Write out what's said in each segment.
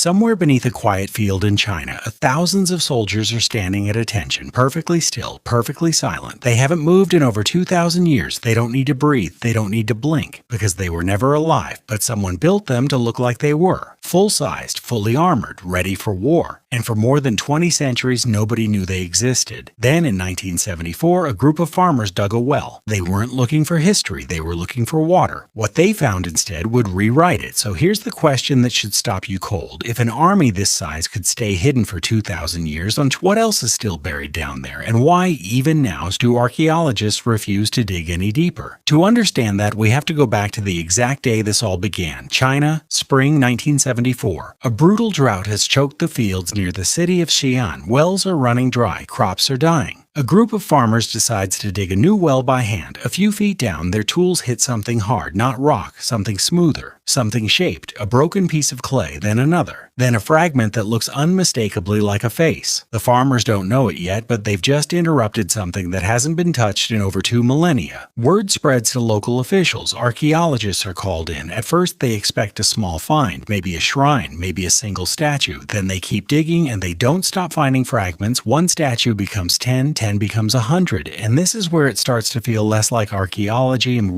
Somewhere beneath a quiet field in China, thousands of soldiers are standing at attention, perfectly still, perfectly silent. They haven't moved in over 2,000 years. They don't need to breathe. They don't need to blink, because they were never alive, but someone built them to look like they were. Full-sized, fully armored, ready for war. And for more than 20 centuries, nobody knew they existed. Then in 1974, a group of farmers dug a well. They weren't looking for history, they were looking for water. What they found instead would rewrite it. So here's the question that should stop you cold. If an army this size could stay hidden for 2,000 years, what else is still buried down there? And why, even now, do archaeologists refuse to dig any deeper? To understand that, we have to go back to the exact day this all began. China, spring 1974. A brutal drought has choked the fields near the city of Xi'an. Wells are running dry, crops are dying. A group of farmers decides to dig a new well by hand. A few feet down, their tools hit something hard, not rock, something smoother, something shaped, a broken piece of clay, then another, then a fragment that looks unmistakably like a face. The farmers don't know it yet, but they've just interrupted something that hasn't been touched in over 2 millennia. Word spreads to local officials. Archaeologists are called in. At first, they expect a small find, maybe a shrine, maybe a single statue. Then they keep digging, and they don't stop finding fragments. One statue becomes 10, 10 becomes 100, and this is where it starts to feel less like archaeology and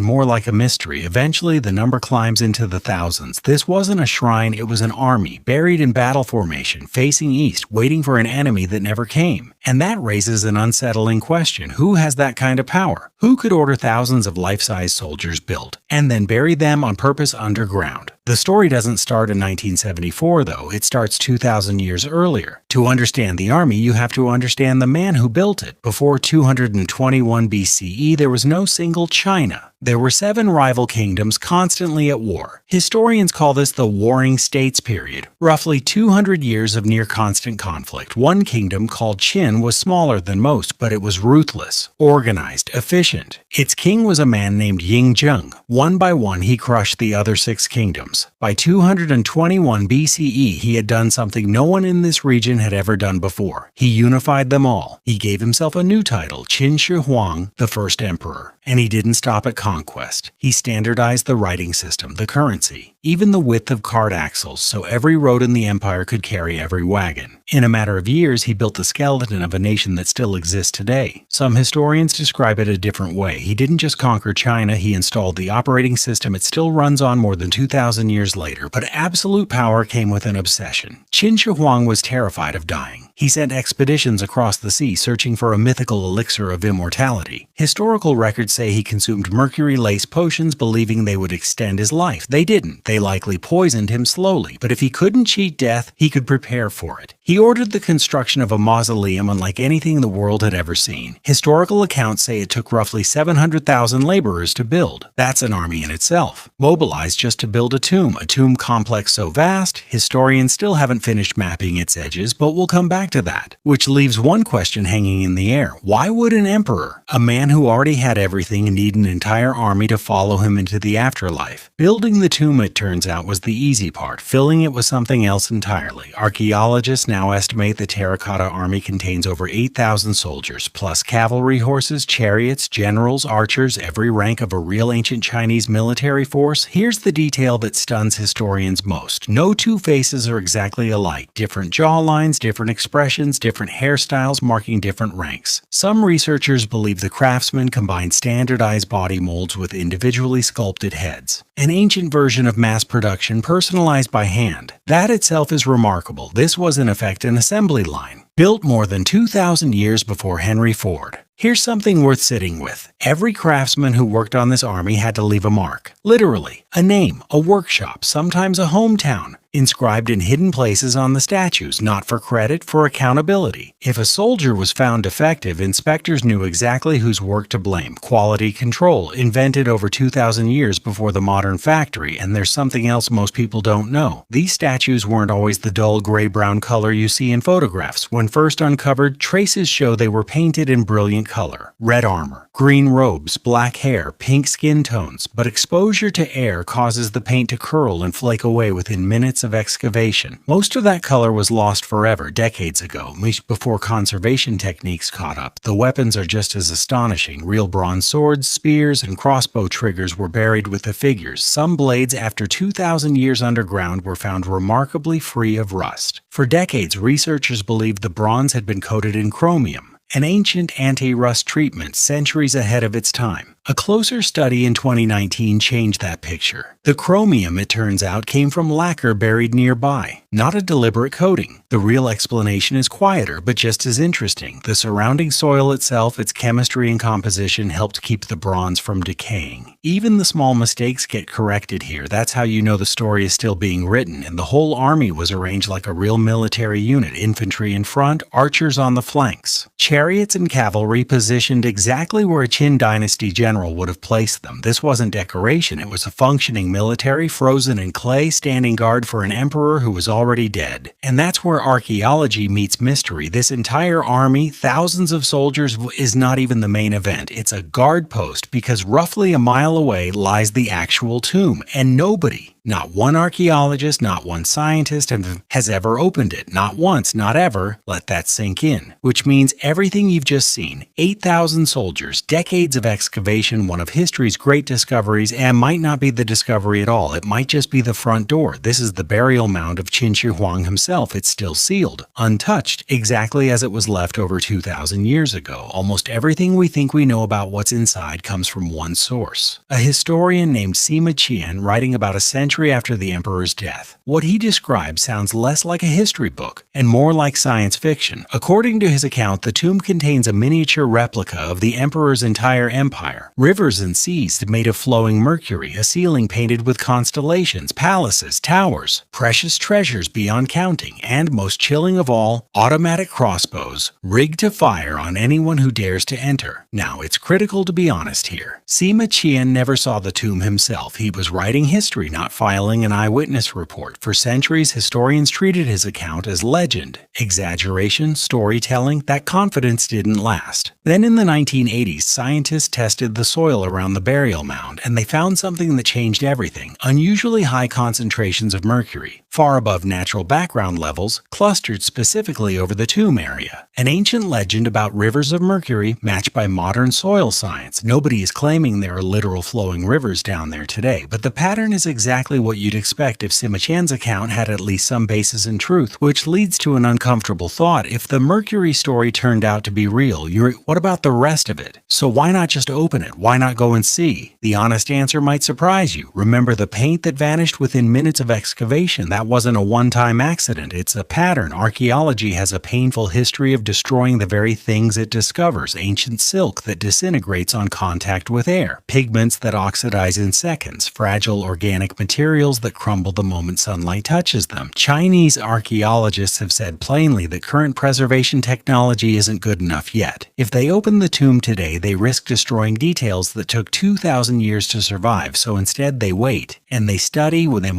more like a mystery. Eventually, the number climbs into the thousands. This wasn't a shrine, it was an army, buried in battle formation, facing east, waiting for an enemy that never came. And that raises an unsettling question. Who has that kind of power? Who could order thousands of life-size soldiers built, and then bury them on purpose underground? The story doesn't start in 1974, though. It starts 2,000 years earlier. To understand the army, you have to understand the man who built it. Before 221 BCE, there was no single China. There were 7 rival kingdoms constantly at war. Historians call this the Warring States period. Roughly 200 years of near-constant conflict. One kingdom, called Qin, was smaller than most, but it was ruthless, organized, efficient. Its king was a man named Ying Zheng. One by one, he crushed the other 6 kingdoms. By 221 BCE, he had done something no one in this region had ever done before. He unified them all. He gave himself a new title, Qin Shi Huang, the first emperor. And he didn't stop at conquest. He standardized the writing system, the currency, even the width of cart axles, so every road in the empire could carry every wagon. In a matter of years, he built the skeleton of a nation that still exists today. Some historians describe it a different way. He didn't just conquer China, he installed the operating system it still runs on more than 2,000 years later, but absolute power came with an obsession. Qin Shi Huang was terrified of dying. He sent expeditions across the sea searching for a mythical elixir of immortality. Historical records say he consumed mercury-laced potions believing they would extend his life. They didn't. They likely poisoned him slowly, but if he couldn't cheat death, he could prepare for it. He ordered the construction of a mausoleum unlike anything the world had ever seen. Historical accounts say it took roughly 700,000 laborers to build. That's an army in itself. Mobilized just to build a tomb complex so vast, historians still haven't finished mapping its edges, but we'll come back to that. Which leaves one question hanging in the air. Why would an emperor, a man who already had everything, need an entire army to follow him into the afterlife? Building the tomb, it turns out, was the easy part. Filling it with something else entirely. Archaeologists now estimate the Terracotta Army contains over 8,000 soldiers, plus cavalry horses, chariots, generals, archers, every rank of a real ancient Chinese military force. Here's the detail that stuns historians most. No two faces are exactly alike. Different jawlines, different expressions, different hairstyles marking different ranks. Some researchers believe the craftsmen combined standardized body molds with individually sculpted heads. An ancient version of mass production personalized by hand. That itself is remarkable. This was in effect an assembly line, built more than 2,000 years before Henry Ford. Here's something worth sitting with. Every craftsman who worked on this army had to leave a mark. Literally, a name, a workshop, sometimes a hometown, inscribed in hidden places on the statues, not for credit, for accountability. If a soldier was found defective, inspectors knew exactly whose work to blame. Quality control, invented over 2,000 years before the modern factory, and there's something else most people don't know. These statues weren't always the dull gray-brown color you see in photographs. When first uncovered, traces show they were painted in brilliant color. Red armor, green robes, black hair, pink skin tones, but exposure to air causes the paint to curl and flake away within minutes minutes of excavation. Most of that color was lost forever decades ago, before conservation techniques caught up. The weapons are just as astonishing. Real bronze swords, spears, and crossbow triggers were buried with the figures. Some blades, after 2,000 years underground, were found remarkably free of rust. For decades, researchers believed the bronze had been coated in chromium, an ancient anti-rust treatment centuries ahead of its time. A closer study in 2019 changed that picture. The chromium, it turns out, came from lacquer buried nearby, not a deliberate coating. The real explanation is quieter, but just as interesting. The surrounding soil itself, its chemistry and composition, helped keep the bronze from decaying. Even the small mistakes get corrected here. That's how you know the story is still being written, and the whole army was arranged like a real military unit. Infantry in front, archers on the flanks. Chariots and cavalry positioned exactly where a Qin dynasty general would have placed them. This wasn't decoration, it was a functioning military frozen in clay standing guard for an emperor who was already dead. And that's where archaeology meets mystery. This entire army, thousands of soldiers, is not even the main event. It's a guard post because roughly a mile away lies the actual tomb, and nobody, not one archaeologist, not one scientist has ever opened it. Not once, not ever. Let that sink in. Which means everything you've just seen, 8,000 soldiers, decades of excavation, one of history's great discoveries, and might not be the discovery at all. It might just be the front door. This is the burial mound of Qin Shi Huang himself. It's still sealed, untouched, exactly as it was left over 2,000 years ago. Almost everything we think we know about what's inside comes from one source. A historian named Sima Qian, writing about a century after the emperor's death. What he describes sounds less like a history book and more like science fiction. According to his account, the tomb contains a miniature replica of the emperor's entire empire. Rivers and seas made of flowing mercury, a ceiling painted with constellations, palaces, towers, precious treasures beyond counting, and most chilling of all, automatic crossbows rigged to fire on anyone who dares to enter. Now, it's critical to be honest here. Sima Qian never saw the tomb himself. He was writing history, not filing an eyewitness report. For centuries, historians treated his account as legend, exaggeration, storytelling. That confidence didn't last. Then in the 1980s, scientists tested the soil around the burial mound, and they found something that changed everything. Unusually high concentrations of mercury, far above natural background levels, clustered specifically over the tomb area. An ancient legend about rivers of mercury matched by modern soil science. Nobody is claiming there are literal flowing rivers down there today, but the pattern is exactly what you'd expect if Sima Qian's account had at least some basis in truth, which leads to an uncomfortable thought. If the mercury story turned out to be real, what about the rest of it? So why not just open it? Why not go and see? The honest answer might surprise you. Remember the paint that vanished within minutes of excavation? That wasn't a one-time accident. It's a pattern. Archaeology has a painful history of destroying the very things it discovers. Ancient silk that disintegrates on contact with air, pigments that oxidize in seconds, fragile organic materials that crumble the moment sunlight touches them. Chinese archaeologists have said plainly that current preservation technology isn't good enough yet. If they open the tomb today, they risk destroying details that took 2,000 years to survive, so instead they wait, and they study without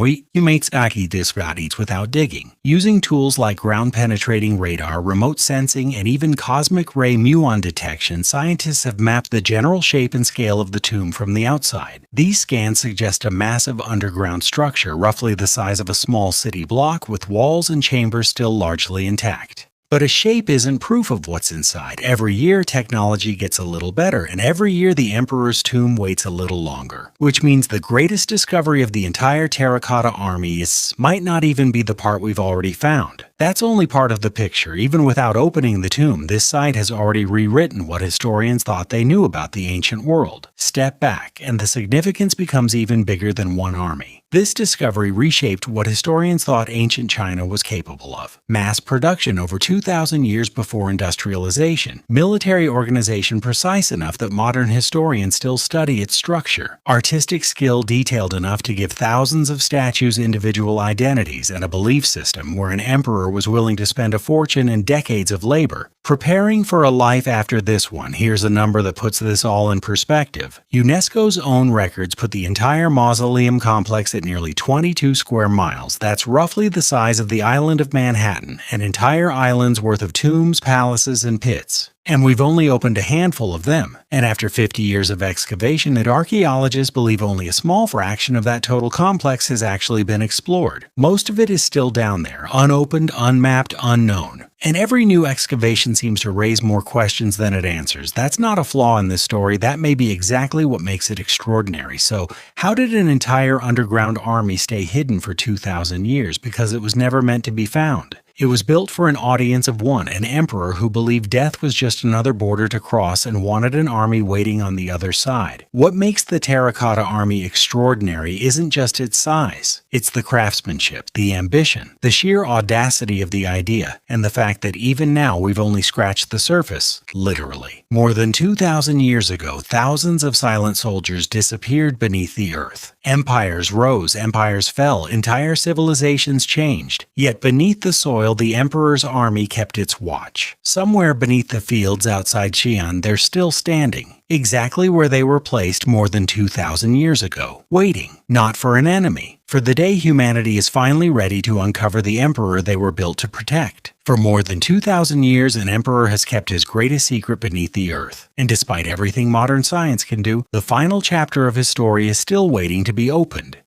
digging. Using tools like ground-penetrating radar, remote sensing, and even cosmic ray muon detection, scientists have mapped the general shape and scale of the tomb from the outside. These scans suggest a massive underground structure, roughly the size of a small city block, with walls and chambers still largely intact. But a shape isn't proof of what's inside. Every year, technology gets a little better, and every year the emperor's tomb waits a little longer. Which means the greatest discovery of the entire Terracotta Army might not even be the part we've already found. That's only part of the picture. Even without opening the tomb, this site has already rewritten what historians thought they knew about the ancient world. Step back, and the significance becomes even bigger than one army. This discovery reshaped what historians thought ancient China was capable of. Mass production over 2,000 years before industrialization. Military organization precise enough that modern historians still study its structure. Artistic skill detailed enough to give thousands of statues individual identities, and a belief system where an emperor was willing to spend a fortune and decades of labor preparing for a life after this one. Here's a number that puts this all in perspective. UNESCO's own records put the entire mausoleum complex at nearly 22 square miles. That's roughly the size of the island of Manhattan, an entire island's worth of tombs, palaces, and pits. And we've only opened a handful of them. And after 50 years of excavation, archaeologists believe only a small fraction of that total complex has actually been explored. Most of it is still down there, unopened, unmapped, unknown. And every new excavation seems to raise more questions than it answers. That's not a flaw in this story. That may be exactly what makes it extraordinary. So, how did an entire underground army stay hidden for 2,000 years? Because it was never meant to be found. It was built for an audience of one, an emperor who believed death was just another border to cross and wanted an army waiting on the other side. What makes the Terracotta Army extraordinary isn't just its size. It's the craftsmanship, the ambition, the sheer audacity of the idea, and the fact that even now we've only scratched the surface, literally. More than 2,000 years ago, thousands of silent soldiers disappeared beneath the earth. Empires rose, empires fell, entire civilizations changed. Yet beneath the soil, the emperor's army kept its watch. Somewhere beneath the fields outside Xi'an, they're still standing, exactly where they were placed more than 2,000 years ago, waiting, not for an enemy, for the day humanity is finally ready to uncover the emperor they were built to protect. For more than 2,000 years, an emperor has kept his greatest secret beneath the earth. And despite everything modern science can do, the final chapter of his story is still waiting to be opened.